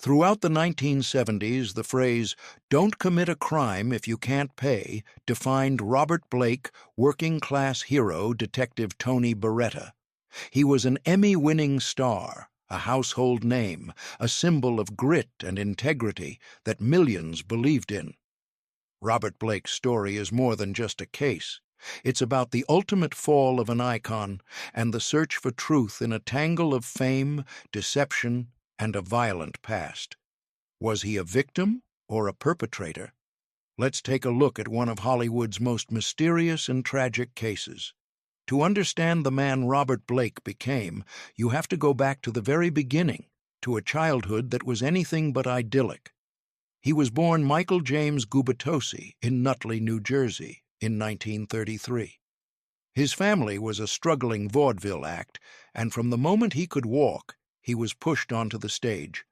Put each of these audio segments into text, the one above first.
Throughout the 1970s, the phrase, "don't commit a crime if you can't pay," defined Robert Blake, working-class hero Detective Tony Baretta. He was an Emmy-winning star, a household name, a symbol of grit and integrity that millions believed in. Robert Blake's story is more than just a case. It's about the ultimate fall of an icon and the search for truth in a tangle of fame, deception, and a violent past. Was he a victim or a perpetrator? Let's take a look at one of Hollywood's most mysterious and tragic cases. To understand the man Robert Blake became, you have to go back to the very beginning, to a childhood that was anything but idyllic. He was born Michael James Gubitosi in Nutley, New Jersey, in 1933. His family was a struggling vaudeville act, and from the moment he could walk, he was pushed onto the stage.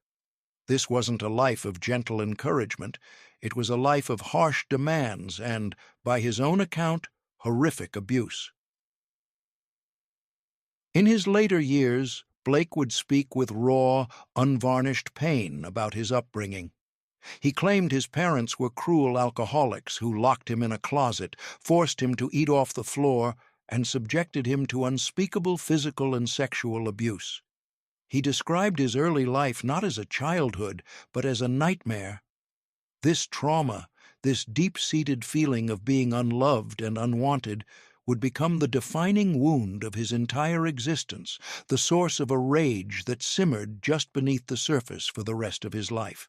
This wasn't a life of gentle encouragement. It was a life of harsh demands and, by his own account, horrific abuse. In his later years, Blake would speak with raw, unvarnished pain about his upbringing. He claimed his parents were cruel alcoholics who locked him in a closet, forced him to eat off the floor, and subjected him to unspeakable physical and sexual abuse. He described his early life not as a childhood, but as a nightmare. This trauma, this deep-seated feeling of being unloved and unwanted, would become the defining wound of his entire existence, the source of a rage that simmered just beneath the surface for the rest of his life.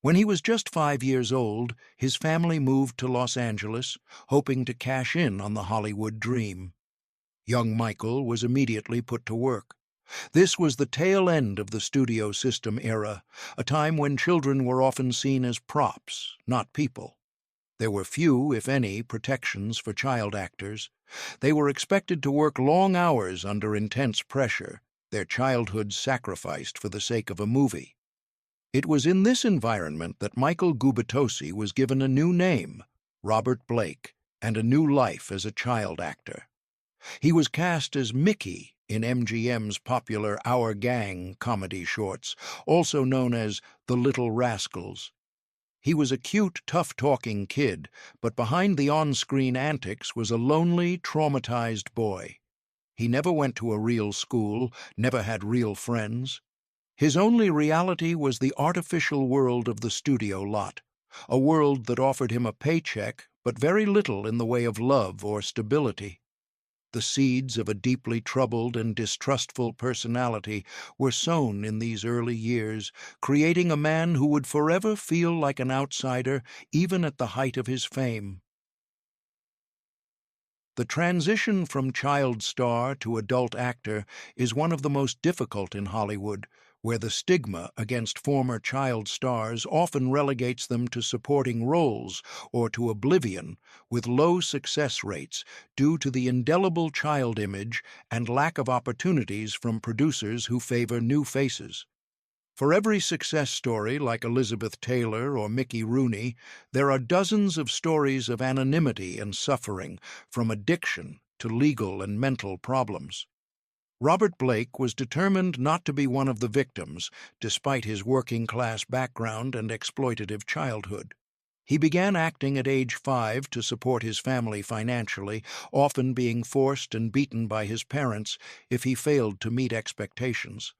When he was just 5 years old, his family moved to Los Angeles, hoping to cash in on the Hollywood dream. Young Michael was immediately put to work. This was the tail end of the studio system era, a time when children were often seen as props, not people. There were few, if any, protections for child actors. They were expected to work long hours under intense pressure, their childhood sacrificed for the sake of a movie. It was in this environment that Michael Gubitosi was given a new name, Robert Blake, and a new life as a child actor. He was cast as Mickey in MGM's popular Our Gang comedy shorts, also known as the Little Rascals. He was a cute, tough-talking kid, but behind the on-screen antics was a lonely, traumatized boy. He never went to a real school, never had real friends. His only reality was the artificial world of the studio lot, a world that offered him a paycheck but very little in the way of love or stability. The seeds of a deeply troubled and distrustful personality were sown in these early years, creating a man who would forever feel like an outsider, even at the height of his fame. The transition from child star to adult actor is one of the most difficult in Hollywood, where the stigma against former child stars often relegates them to supporting roles or to oblivion, with low success rates due to the indelible child image and lack of opportunities from producers who favor new faces. For every success story like Elizabeth Taylor or Mickey Rooney, there are dozens of stories of anonymity and suffering, from addiction to legal and mental problems. Robert Blake was determined not to be one of the victims, despite his working-class background and exploitative childhood. He began acting at age 5 to support his family financially, often being forced and beaten by his parents if he failed to meet expectations.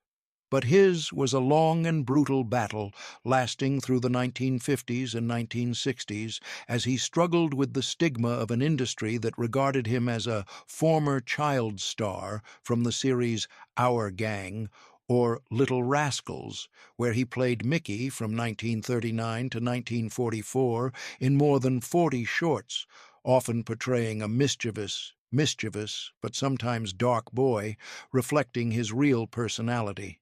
But his was a long and brutal battle, lasting through the 1950s and 1960s, as he struggled with the stigma of an industry that regarded him as a former child star from the series Our Gang, or Little Rascals, where he played Mickey from 1939 to 1944 in more than 40 shorts, often portraying a mischievous but sometimes dark boy, reflecting his real personality.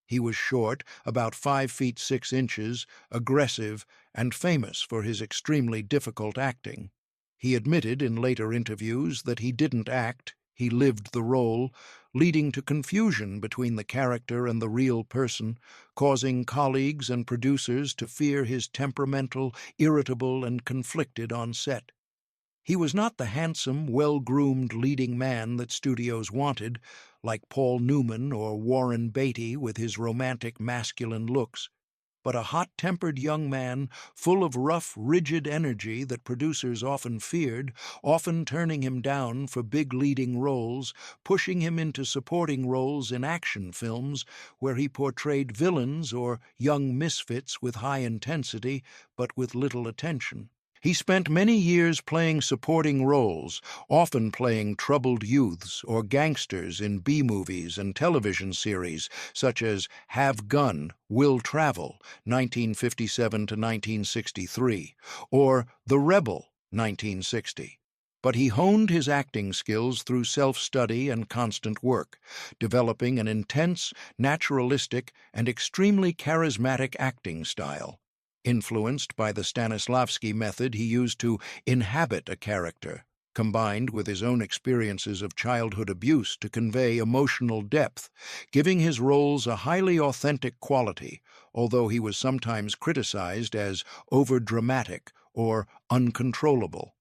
He was short, about 5 feet 6 inches, aggressive, and famous for his extremely difficult acting. He admitted in later interviews that he didn't act, he lived the role, leading to confusion between the character and the real person, causing colleagues and producers to fear his temperamental, irritable, and conflicted on set. He was not the handsome, well-groomed leading man that studios wanted, like Paul Newman or Warren Beatty with his romantic masculine looks, but a hot-tempered young man full of rough, rigid energy that producers often feared, often turning him down for big leading roles, pushing him into supporting roles in action films where he portrayed villains or young misfits with high intensity but with little attention. He spent many years playing supporting roles, often playing troubled youths or gangsters in B-movies and television series such as Have Gun, Will Travel, 1957 to 1963, or The Rebel, 1960. But he honed his acting skills through self-study and constant work, developing an intense, naturalistic, and extremely charismatic acting style. Influenced by the Stanislavski method he used to inhabit a character, combined with his own experiences of childhood abuse to convey emotional depth, giving his roles a highly authentic quality, although he was sometimes criticized as overdramatic or uncontrollable.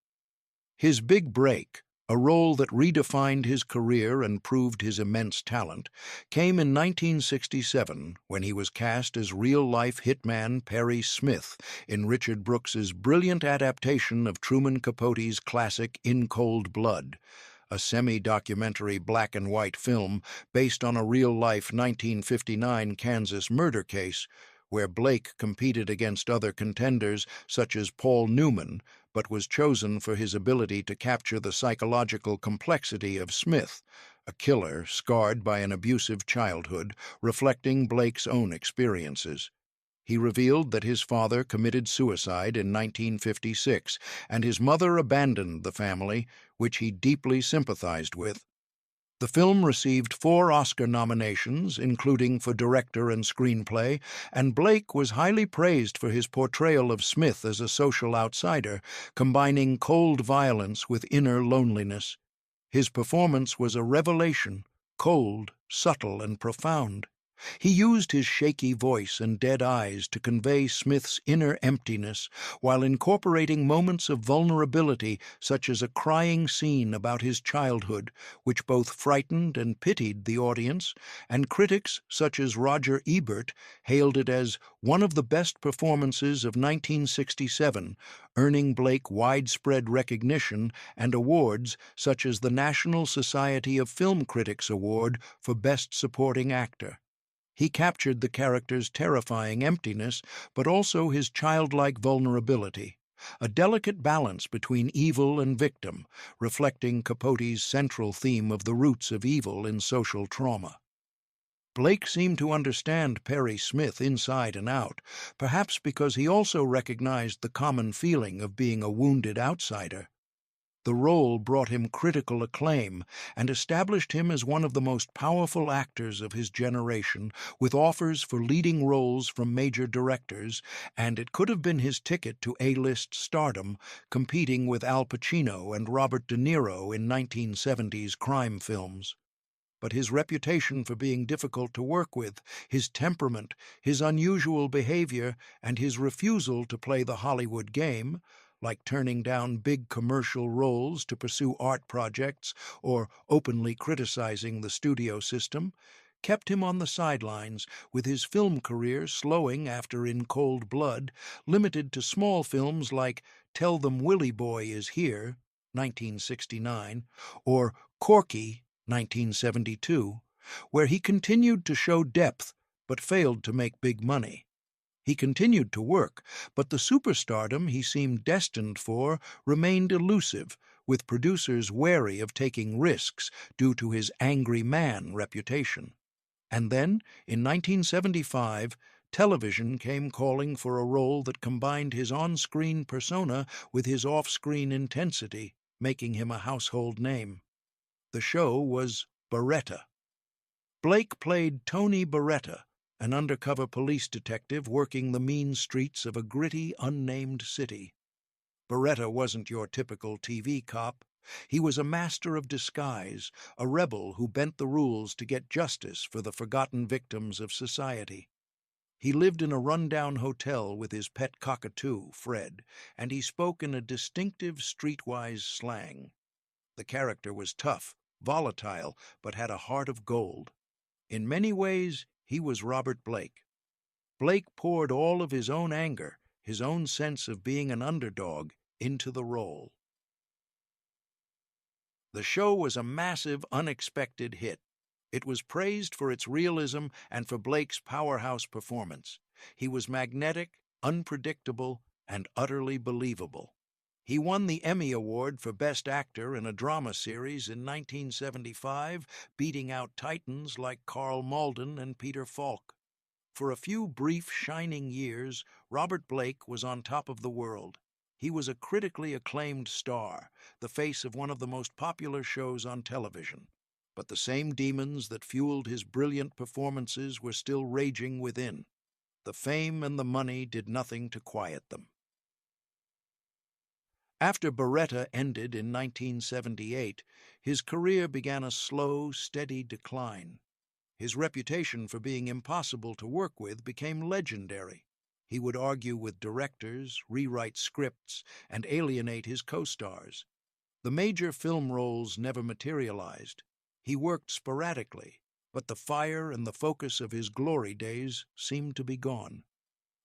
His big break, a role that redefined his career and proved his immense talent, came in 1967 when he was cast as real-life hitman Perry Smith in Richard Brooks's brilliant adaptation of Truman Capote's classic In Cold Blood, a semi-documentary black-and-white film based on a real-life 1959 Kansas murder case where Blake competed against other contenders such as Paul Newman, but was chosen for his ability to capture the psychological complexity of Smith, a killer scarred by an abusive childhood, reflecting Blake's own experiences. He revealed that his father committed suicide in 1956, and his mother abandoned the family, which he deeply sympathized with. The film received 4 Oscar nominations, including for director and screenplay, and Blake was highly praised for his portrayal of Smith as a social outsider, combining cold violence with inner loneliness. His performance was a revelation, cold, subtle, and profound. He used his shaky voice and dead eyes to convey Smith's inner emptiness while incorporating moments of vulnerability such as a crying scene about his childhood, which both frightened and pitied the audience, and critics such as Roger Ebert hailed it as one of the best performances of 1967, earning Blake widespread recognition and awards such as the National Society of Film Critics Award for Best Supporting Actor. He captured the character's terrifying emptiness, but also his childlike vulnerability, a delicate balance between evil and victim, reflecting Capote's central theme of the roots of evil in social trauma. Blake seemed to understand Perry Smith inside and out, perhaps because he also recognized the common feeling of being a wounded outsider. The role brought him critical acclaim and established him as one of the most powerful actors of his generation, with offers for leading roles from major directors, and it could have been his ticket to A-list stardom, competing with Al Pacino and Robert De Niro in 1970s crime films. But his reputation for being difficult to work with, his temperament, his unusual behavior, and his refusal to play the Hollywood game, like turning down big commercial roles to pursue art projects or openly criticizing the studio system, kept him on the sidelines, with his film career slowing after In Cold Blood, limited to small films like Tell Them Willie Boy Is Here, 1969, or Corky, 1972, where he continued to show depth but failed to make big money. He continued to work, but the superstardom he seemed destined for remained elusive, with producers wary of taking risks due to his angry man reputation. And then, in 1975, television came calling for a role that combined his on-screen persona with his off-screen intensity, making him a household name. The show was Baretta. Blake played Tony Baretta, an undercover police detective working the mean streets of a gritty, unnamed city. Baretta wasn't your typical TV cop. He was a master of disguise, a rebel who bent the rules to get justice for the forgotten victims of society. He lived in a rundown hotel with his pet cockatoo, Fred, and he spoke in a distinctive streetwise slang. The character was tough, volatile, but had a heart of gold. In many ways, he was Robert Blake. Blake poured all of his own anger, his own sense of being an underdog, into the role. The show was a massive, unexpected hit. It was praised for its realism and for Blake's powerhouse performance. He was magnetic, unpredictable, and utterly believable. He won the Emmy Award for Best Actor in a Drama Series in 1975, beating out titans like Carl Malden and Peter Falk. For a few brief, shining years, Robert Blake was on top of the world. He was a critically acclaimed star, the face of one of the most popular shows on television. But the same demons that fueled his brilliant performances were still raging within. The fame and the money did nothing to quiet them. After Baretta ended in 1978, his career began a slow, steady decline. His reputation for being impossible to work with became legendary. He would argue with directors, rewrite scripts, and alienate his co-stars. The major film roles never materialized. He worked sporadically, but the fire and the focus of his glory days seemed to be gone.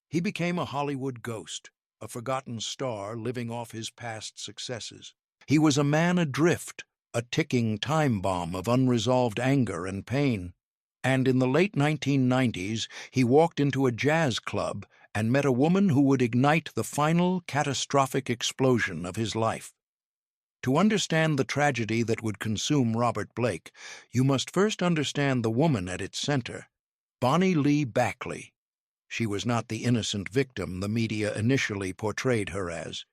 He became a Hollywood ghost, a forgotten star living off his past successes. He was a man adrift, a ticking time bomb of unresolved anger and pain. And in the late 1990s, he walked into a jazz club and met a woman who would ignite the final, catastrophic explosion of his life. To understand the tragedy that would consume Robert Blake, you must first understand the woman at its center, Bonny Lee Bakley. She was not the innocent victim the media initially portrayed her as.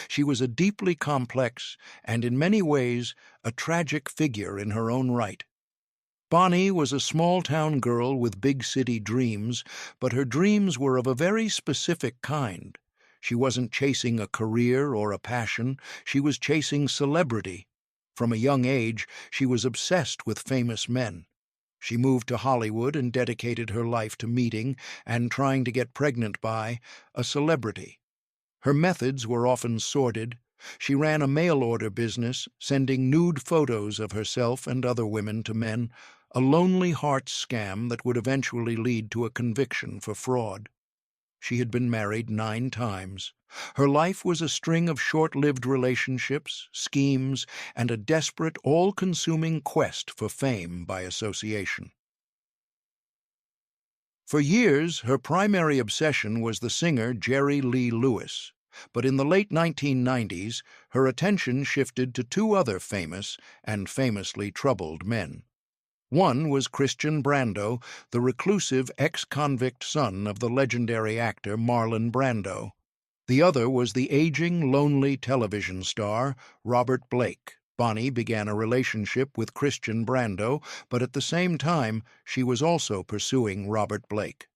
She was a deeply complex and, in many ways, a tragic figure in her own right. Bonny was a small-town girl with big-city dreams, but her dreams were of a very specific kind. She wasn't chasing a career or a passion, she was chasing celebrity. From a young age, she was obsessed with famous men. She moved to Hollywood and dedicated her life to meeting and trying to get pregnant by a celebrity. Her methods were often sordid. She ran a mail-order business, sending nude photos of herself and other women to men, a lonely heart scam that would eventually lead to a conviction for fraud. She had been married 9 times. Her life was a string of short-lived relationships, schemes, and a desperate, all-consuming quest for fame by association. For years, her primary obsession was the singer Jerry Lee Lewis, but in the late 1990s, her attention shifted to 2 other famous and famously troubled men. One was Christian Brando, the reclusive ex-convict son of the legendary actor Marlon Brando. The other was the aging, lonely television star Robert Blake. Bonny began a relationship with Christian Brando, but at the same time, she was also pursuing Robert Blake.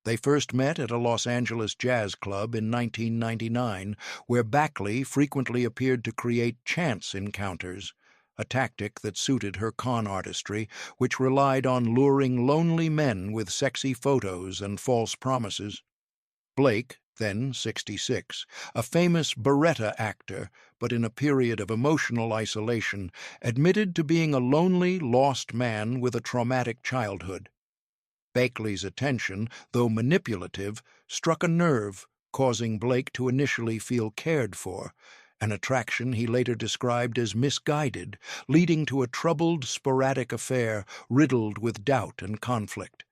They first met at a Los Angeles jazz club in 1999, where Bakley frequently appeared to create chance encounters, a tactic that suited her con artistry, which relied on luring lonely men with sexy photos and false promises. Blake, then 66, a famous Baretta actor, but in a period of emotional isolation, admitted to being a lonely, lost man with a traumatic childhood. Bakley's attention, though manipulative, struck a nerve, causing Blake to initially feel cared for, an attraction he later described as misguided, leading to a troubled, sporadic affair riddled with doubt and conflict.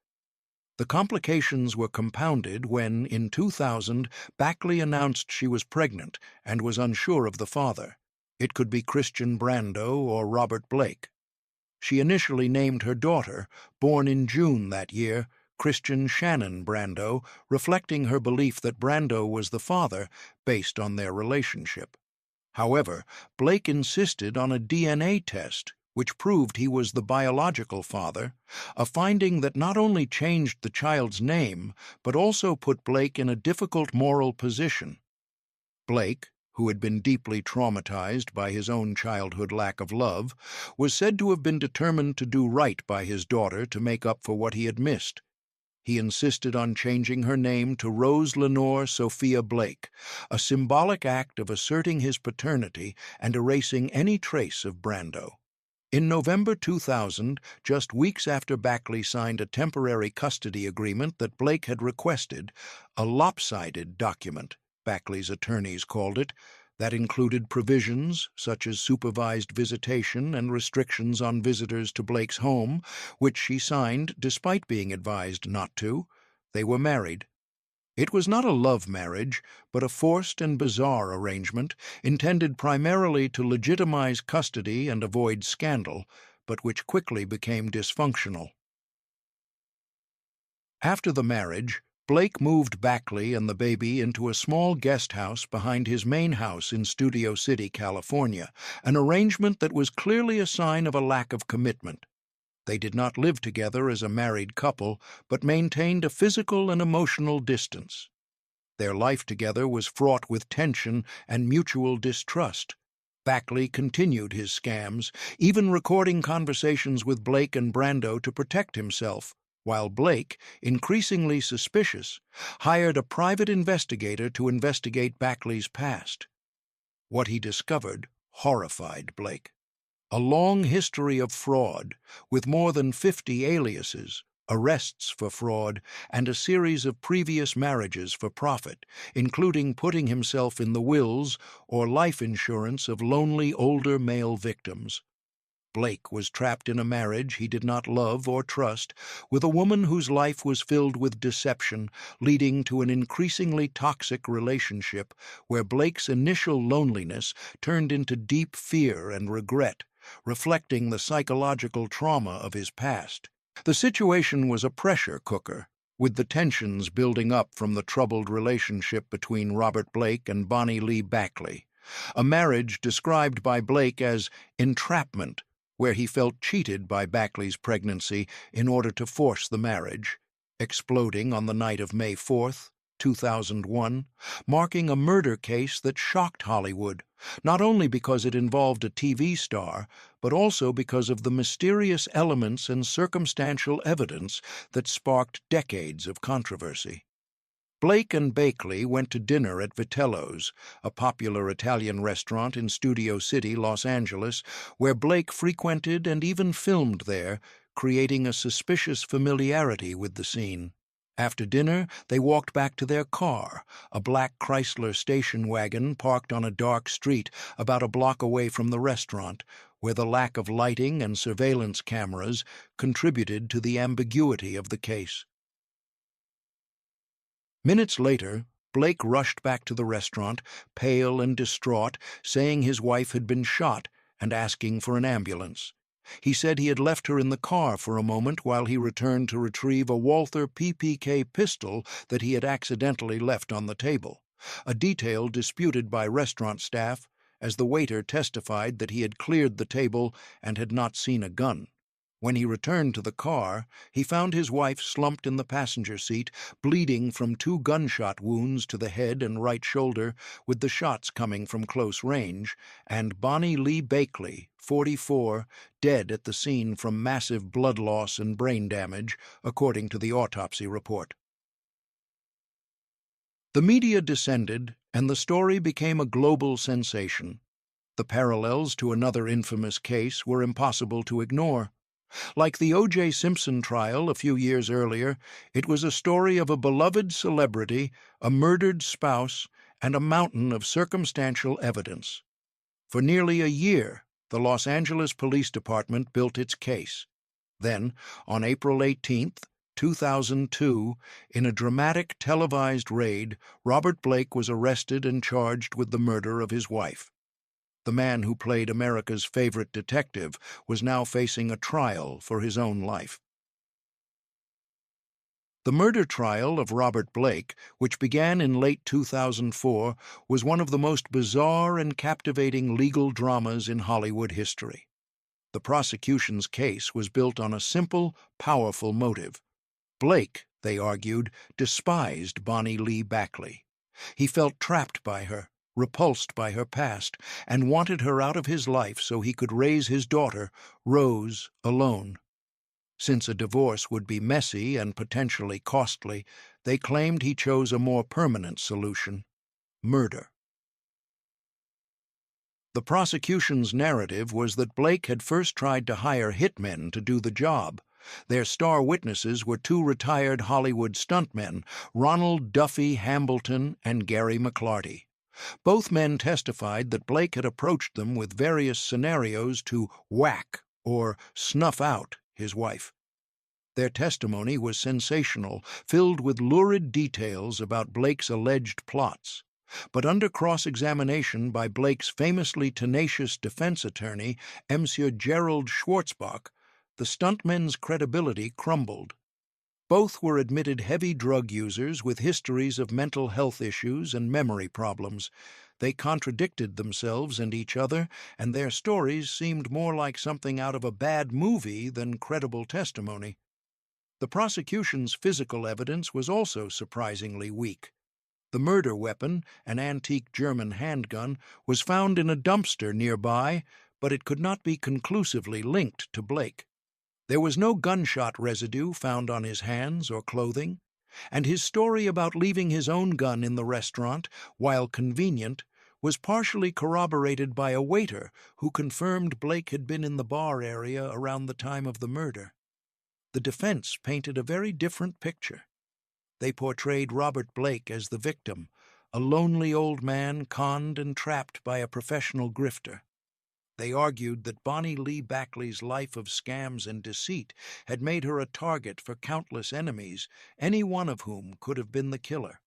The complications were compounded when, in 2000, Bakley announced she was pregnant and was unsure of the father. It could be Christian Brando or Robert Blake. She initially named her daughter, born in June that year, Christian Shannon Brando, reflecting her belief that Brando was the father based on their relationship. However, Blake insisted on a DNA test, which proved he was the biological father, a finding that not only changed the child's name, but also put Blake in a difficult moral position. Blake, who had been deeply traumatized by his own childhood lack of love, was said to have been determined to do right by his daughter to make up for what he had missed. He insisted on changing her name to Rose Lenore Sophia Blake, a symbolic act of asserting his paternity and erasing any trace of Brando. In November 2000, just weeks after Bakley signed a temporary custody agreement that Blake had requested, a lopsided document, Bakley's attorneys called it, that included provisions such as supervised visitation and restrictions on visitors to Blake's home, which she signed despite being advised not to. They were married. It was not a love marriage, but a forced and bizarre arrangement intended primarily to legitimize custody and avoid scandal, but which quickly became dysfunctional. After the marriage, Blake moved Bakley and the baby into a small guest house behind his main house in Studio City, California, an arrangement that was clearly a sign of a lack of commitment. They did not live together as a married couple, but maintained a physical and emotional distance. Their life together was fraught with tension and mutual distrust. Bakley continued his scams, even recording conversations with Blake and Brando to protect himself, while Blake, increasingly suspicious, hired a private investigator to investigate Bakley's past. What he discovered horrified Blake. A long history of fraud, with more than 50 aliases, arrests for fraud, and a series of previous marriages for profit, including putting himself in the wills or life insurance of lonely older male victims. Blake was trapped in a marriage he did not love or trust, with a woman whose life was filled with deception, leading to an increasingly toxic relationship where Blake's initial loneliness turned into deep fear and regret, reflecting the psychological trauma of his past. The situation was a pressure cooker, with the tensions building up from the troubled relationship between Robert Blake and Bonny Lee Bakley, a marriage described by Blake as entrapment, where he felt cheated by Bakley's pregnancy in order to force the marriage, exploding on the night of May 4th, 2001, marking a murder case that shocked Hollywood, not only because it involved a TV star, but also because of the mysterious elements and circumstantial evidence that sparked decades of controversy. Blake and Bakley went to dinner at Vitello's, a popular Italian restaurant in Studio City, Los Angeles, where Blake frequented and even filmed there, creating a suspicious familiarity with the scene. After dinner, they walked back to their car, a black Chrysler station wagon parked on a dark street about a block away from the restaurant, where the lack of lighting and surveillance cameras contributed to the ambiguity of the case. Minutes later, Blake rushed back to the restaurant, pale and distraught, saying his wife had been shot and asking for an ambulance. He said he had left her in the car for a moment while he returned to retrieve a Walther PPK pistol that he had accidentally left on the table, a detail disputed by restaurant staff, as the waiter testified that he had cleared the table and had not seen a gun. When he returned to the car, he found his wife slumped in the passenger seat, bleeding from 2 gunshot wounds to the head and right shoulder, with the shots coming from close range, and Bonny Lee Bakley, 44, dead at the scene from massive blood loss and brain damage, according to the autopsy report. The media descended, and the story became a global sensation. The parallels to another infamous case were impossible to ignore. Like the O.J. Simpson trial a few years earlier, it was a story of a beloved celebrity, a murdered spouse, and a mountain of circumstantial evidence. For nearly a year, the Los Angeles Police Department built its case. Then, on April 18, 2002, in a dramatic televised raid, Robert Blake was arrested and charged with the murder of his wife. The man who played America's favorite detective was now facing a trial for his own life. The murder trial of Robert Blake, which began in late 2004, was one of the most bizarre and captivating legal dramas in Hollywood history. The prosecution's case was built on a simple, powerful motive. Blake, they argued, despised Bonny Lee Bakley. He felt trapped by her, repulsed by her past, and wanted her out of his life so he could raise his daughter, Rose, alone. Since a divorce would be messy and potentially costly, they claimed he chose a more permanent solution: murder. The prosecution's narrative was that Blake had first tried to hire hitmen to do the job. Their star witnesses were two retired Hollywood stuntmen, Ronald Duffy Hambleton and Gary McClarty. Both men testified that Blake had approached them with various scenarios to whack or snuff out his wife. Their testimony was sensational, filled with lurid details about Blake's alleged plots. But under cross-examination by Blake's famously tenacious defense attorney, Monsieur Gerald Schwartzbach, the stuntmen's credibility crumbled. Both were admitted heavy drug users with histories of mental health issues and memory problems. They contradicted themselves and each other, and their stories seemed more like something out of a bad movie than credible testimony. The prosecution's physical evidence was also surprisingly weak. The murder weapon, an antique German handgun, was found in a dumpster nearby, but it could not be conclusively linked to Blake. There was no gunshot residue found on his hands or clothing, and his story about leaving his own gun in the restaurant, while convenient, was partially corroborated by a waiter who confirmed Blake had been in the bar area around the time of the murder. The defense painted a very different picture. They portrayed Robert Blake as the victim, a lonely old man conned and trapped by a professional grifter. They argued that Bonny Lee Bakley's life of scams and deceit had made her a target for countless enemies, any one of whom could have been the killer.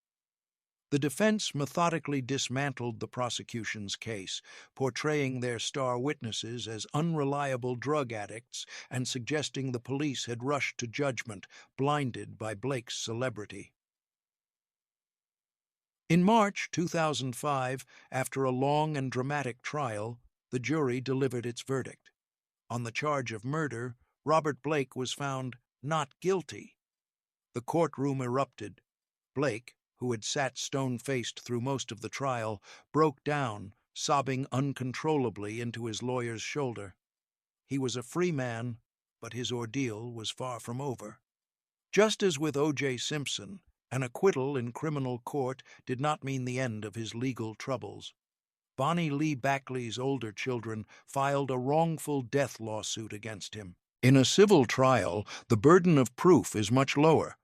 The defense methodically dismantled the prosecution's case, portraying their star witnesses as unreliable drug addicts and suggesting the police had rushed to judgment, blinded by Blake's celebrity. In March 2005, after a long and dramatic trial, the jury delivered its verdict. On the charge of murder, Robert Blake was found not guilty. The courtroom erupted. Blake, who had sat stone-faced through most of the trial, broke down, sobbing uncontrollably into his lawyer's shoulder. He was a free man, but his ordeal was far from over. Just as with O.J. Simpson, an acquittal in criminal court did not mean the end of his legal troubles. Bonny Lee Bakley's older children filed a wrongful death lawsuit against him. In a civil trial, the burden of proof is much lower.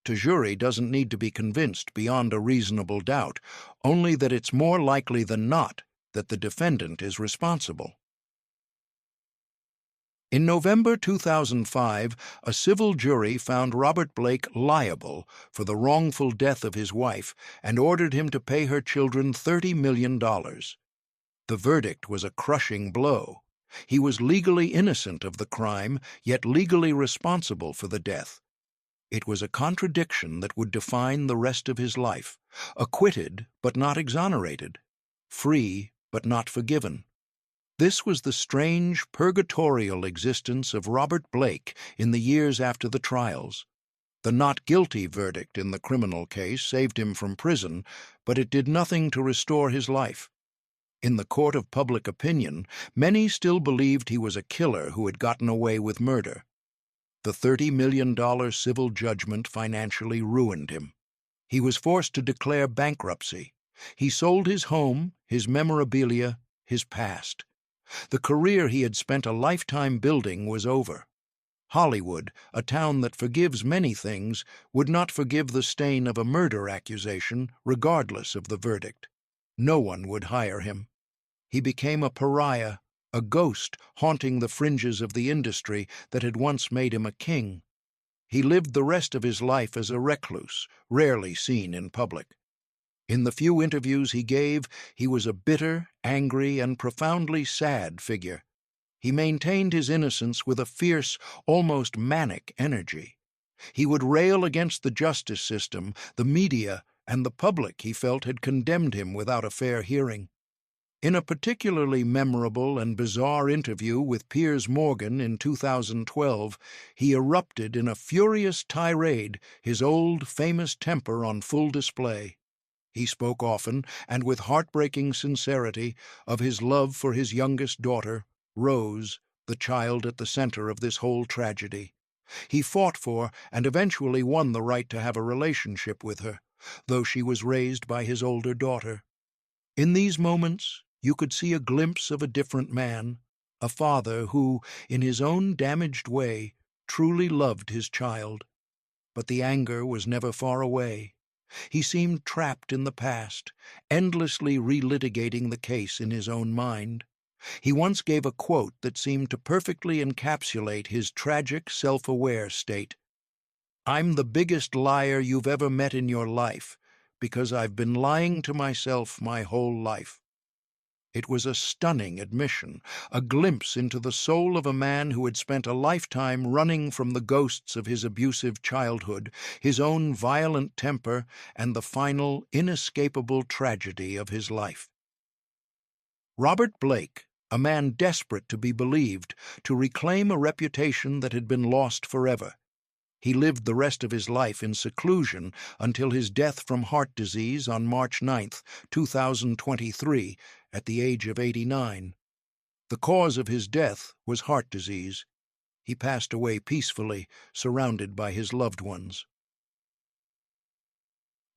The jury doesn't need to be convinced beyond a reasonable doubt, only that it's more likely than not that the defendant is responsible. In November 2005, a civil jury found Robert Blake liable for the wrongful death of his wife and ordered him to pay her children $30 million. The verdict was a crushing blow. He was legally innocent of the crime, yet legally responsible for the death. It was a contradiction that would define the rest of his life, acquitted but not exonerated, free but not forgiven. This was the strange, purgatorial existence of Robert Blake in the years after the trials. The not guilty verdict in the criminal case saved him from prison, but it did nothing to restore his life. In the court of public opinion, many still believed he was a killer who had gotten away with murder. The $30 million civil judgment financially ruined him. He was forced to declare bankruptcy. He sold his home, his memorabilia, his past. The career he had spent a lifetime building was over. Hollywood, a town that forgives many things, would not forgive the stain of a murder accusation, regardless of the verdict. No one would hire him. He became a pariah, a ghost haunting the fringes of the industry that had once made him a king. He lived the rest of his life as a recluse, rarely seen in public. In the few interviews he gave, he was a bitter, angry, and profoundly sad figure. He maintained his innocence with a fierce, almost manic energy. He would rail against the justice system, the media, and the public he felt had condemned him without a fair hearing. In a particularly memorable and bizarre interview with Piers Morgan in 2012, he erupted in a furious tirade, his old, famous temper on full display. He spoke often, and with heartbreaking sincerity, of his love for his youngest daughter, Rose, the child at the center of this whole tragedy. He fought for and eventually won the right to have a relationship with her, though she was raised by his older daughter. In these moments, You could see a glimpse of a different man, a father who, in his own damaged way, truly loved his child. But the anger was never far away. He seemed trapped in the past, endlessly relitigating the case in his own mind. He once gave a quote that seemed to perfectly encapsulate his tragic, self-aware state. "I'm the biggest liar you've ever met in your life, because I've been lying to myself my whole life." It was a stunning admission, a glimpse into the soul of a man who had spent a lifetime running from the ghosts of his abusive childhood, his own violent temper, and the final, inescapable tragedy of his life. Robert Blake, a man desperate to be believed, to reclaim a reputation that had been lost forever. He lived the rest of his life in seclusion until his death from heart disease on March 9, 2023, at the age of 89. The cause of his death was heart disease. He passed away peacefully, surrounded by his loved ones.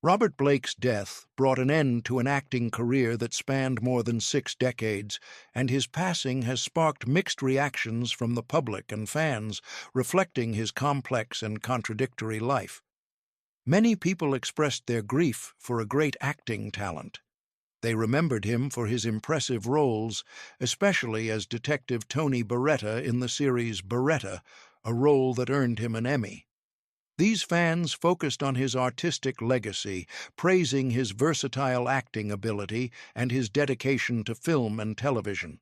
Robert Blake's death brought an end to an acting career that spanned more than 6 decades, and his passing has sparked mixed reactions from the public and fans, reflecting his complex and contradictory life. Many people expressed their grief for a great acting talent. They remembered him for his impressive roles, especially as Detective Tony Baretta in the series Baretta, a role that earned him an Emmy. These fans focused on his artistic legacy, praising his versatile acting ability and his dedication to film and television.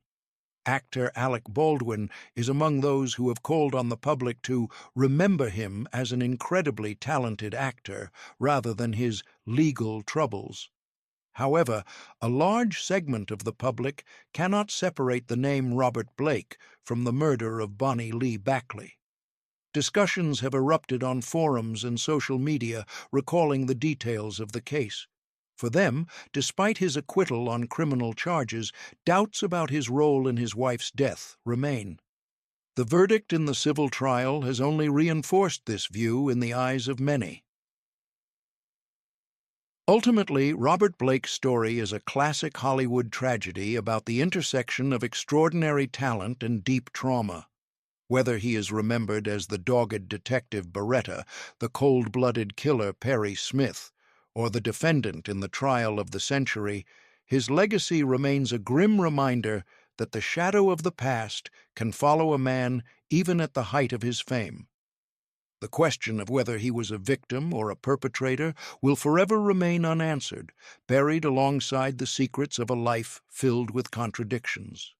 Actor Alec Baldwin is among those who have called on the public to remember him as an incredibly talented actor rather than his legal troubles. However, a large segment of the public cannot separate the name Robert Blake from the murder of Bonny Lee Bakley. Discussions have erupted on forums and social media recalling the details of the case. For them, despite his acquittal on criminal charges, doubts about his role in his wife's death remain. The verdict in the civil trial has only reinforced this view in the eyes of many. Ultimately, Robert Blake's story is a classic Hollywood tragedy about the intersection of extraordinary talent and deep trauma. Whether he is remembered as the dogged Detective Baretta, the cold-blooded killer Perry Smith, or the defendant in the trial of the century, his legacy remains a grim reminder that the shadow of the past can follow a man even at the height of his fame. The question of whether he was a victim or a perpetrator will forever remain unanswered, buried alongside the secrets of a life filled with contradictions.